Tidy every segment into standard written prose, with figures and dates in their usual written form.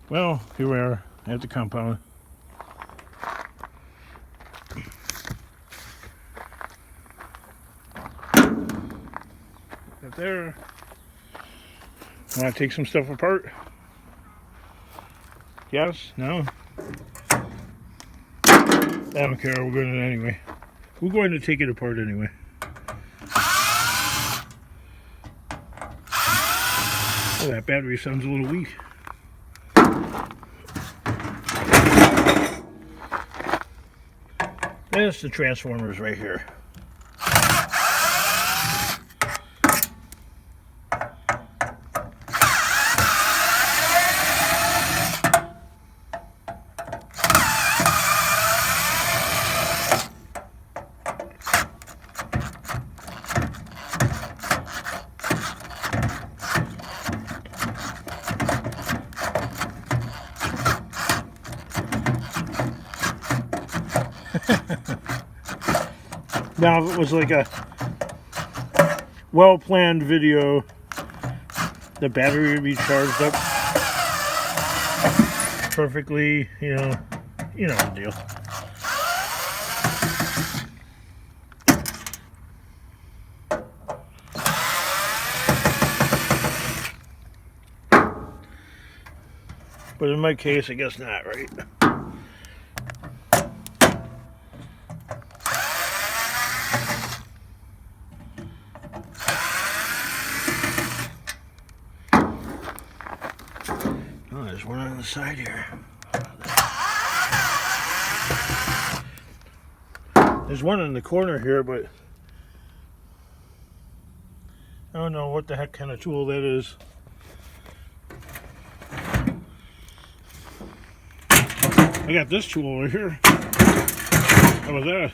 Well, here we are at the compound. Right there. Want to take some stuff apart? Yes? No? I don't care. We're going to anyway. We're going to take it apart anyway. Oh, that battery sounds a little weak. That's the transformers right here. Now, if it was like a well-planned video, the battery would be charged up perfectly, you know the deal. But in my case, I guess not, right? Oh, there's one on the side here. There's one in the corner here, but I don't know what the heck kind of tool that is. I got this tool over here. How was that?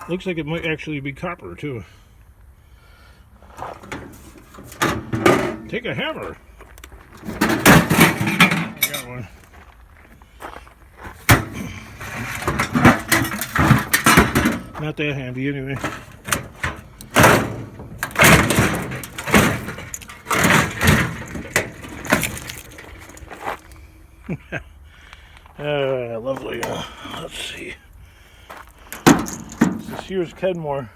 Looks like it might actually be copper too. Take a hammer. I got one. Not that handy anyway. Lovely. Let's see. This here's Kenmore.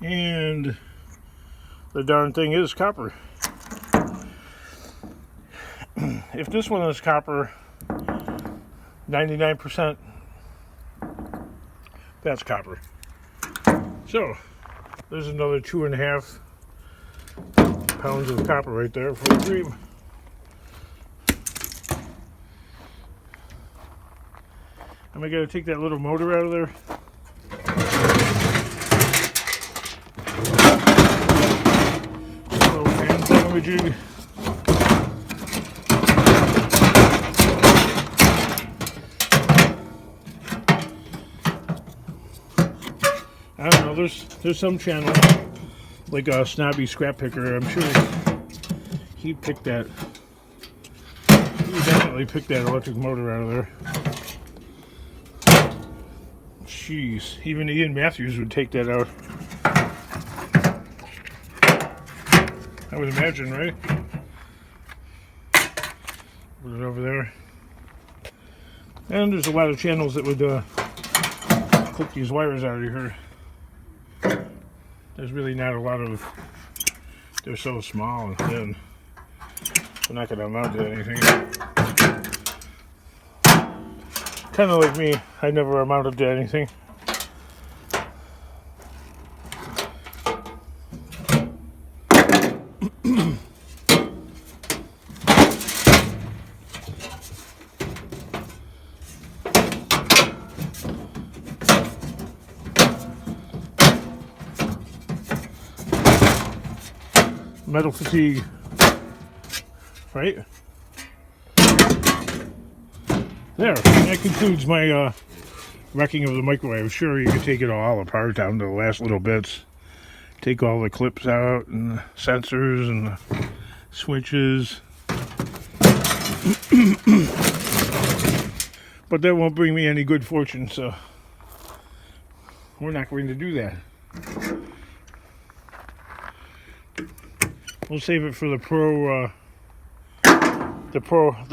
And the darn thing is copper. If this one is copper, 99%, that's copper. So, there's another 2.5 pounds of copper right there for the dream. Am I going to take that little motor out of there? Little fan thingamajig. I don't know, there's some channel, like a Snobby Scrap Picker, I'm sure he picked that. He definitely picked that electric motor out of there. Jeez, even Ian Matthews would take that out. I would imagine, right? Put it over there. And there's a lot of channels that would clip these wires out of here. There's really not a lot of, they're so small and thin, they're not going to amount to anything. Kind of like me, I never amounted to anything. Metal fatigue, right? There, that concludes my wrecking of the microwave. Sure, you could take it all apart down to the last little bits. Take all the clips out and the sensors and the switches. But that won't bring me any good fortune, so we're not going to do that. We'll save it for the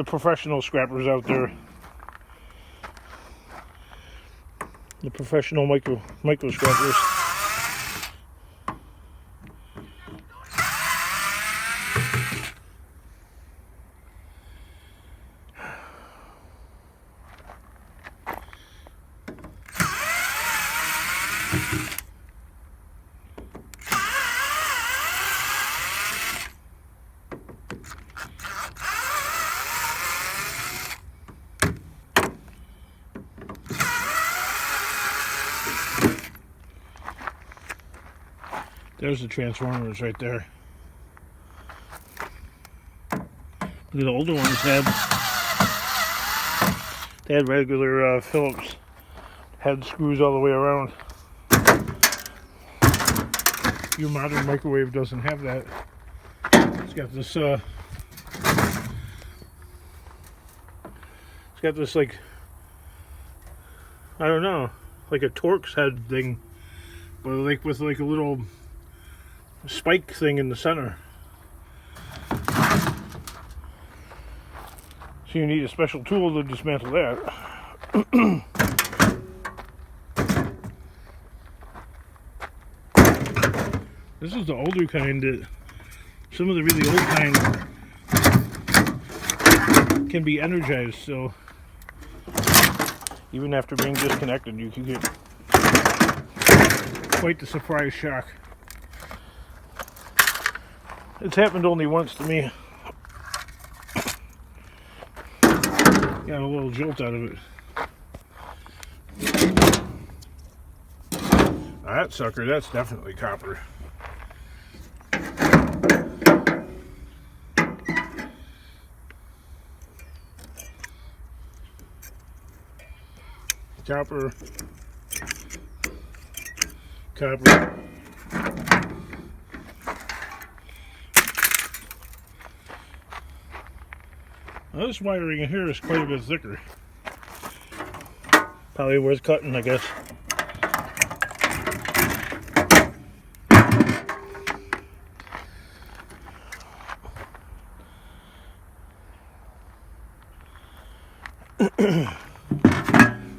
professional scrappers out there. The professional micro scrappers. There's the transformers right there. The older ones had regular Phillips head screws all the way around. Your modern microwave doesn't have that. It's got this like, I don't know, like a Torx head thing, but like with like a little spike thing in the center. So you need a special tool to dismantle that. This is the older kind. That some of the really old kind can be energized, so even after being disconnected you can get quite the surprise shock. It's happened only once to me. Got a little jolt out of it. That sucker, that's definitely copper. Copper. Copper. Now this wiring in here is quite a bit thicker. Probably worth cutting, I guess.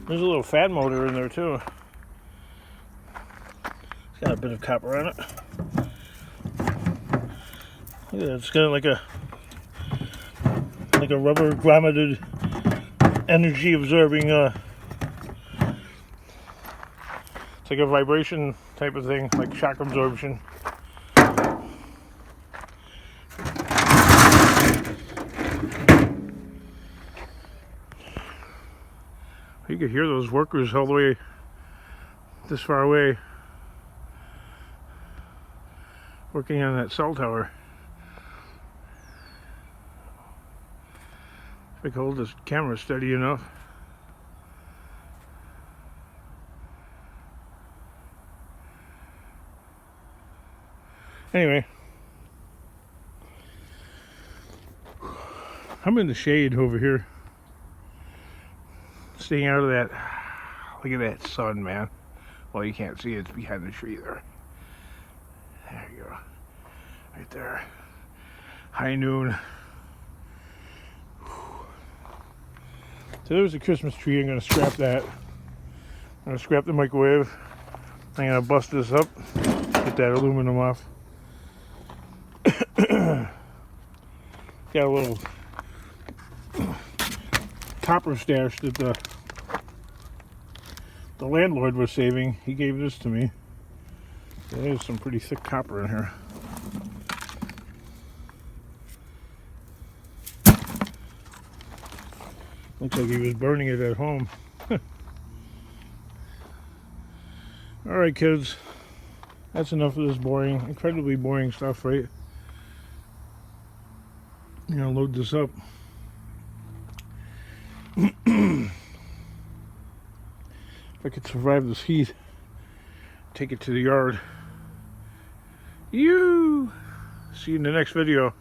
There's a little fan motor in there too. It's got a bit of copper on it. Look at that, it's got like a rubber grommeted energy absorbing it's like a vibration type of thing, like shock absorption. You could hear those workers all the way this far away working on that cell tower. If I can hold this camera steady enough. Anyway, I'm in the shade over here, staying out of that. Look at that sun, man. Well, you can't see it, it's behind the tree there. There you go. Right there. High noon. So there's a Christmas tree. I'm going to scrap that. I'm going to scrap the microwave. I'm going to bust this up, get that aluminum off. Got a little copper stash that the landlord was saving. He gave this to me. There's some pretty thick copper in here. Looks like he was burning it at home. Alright kids, that's enough of this boring, incredibly boring stuff, right? I'm gonna load this up. If I could survive this heat, take it to the yard. See you in the next video.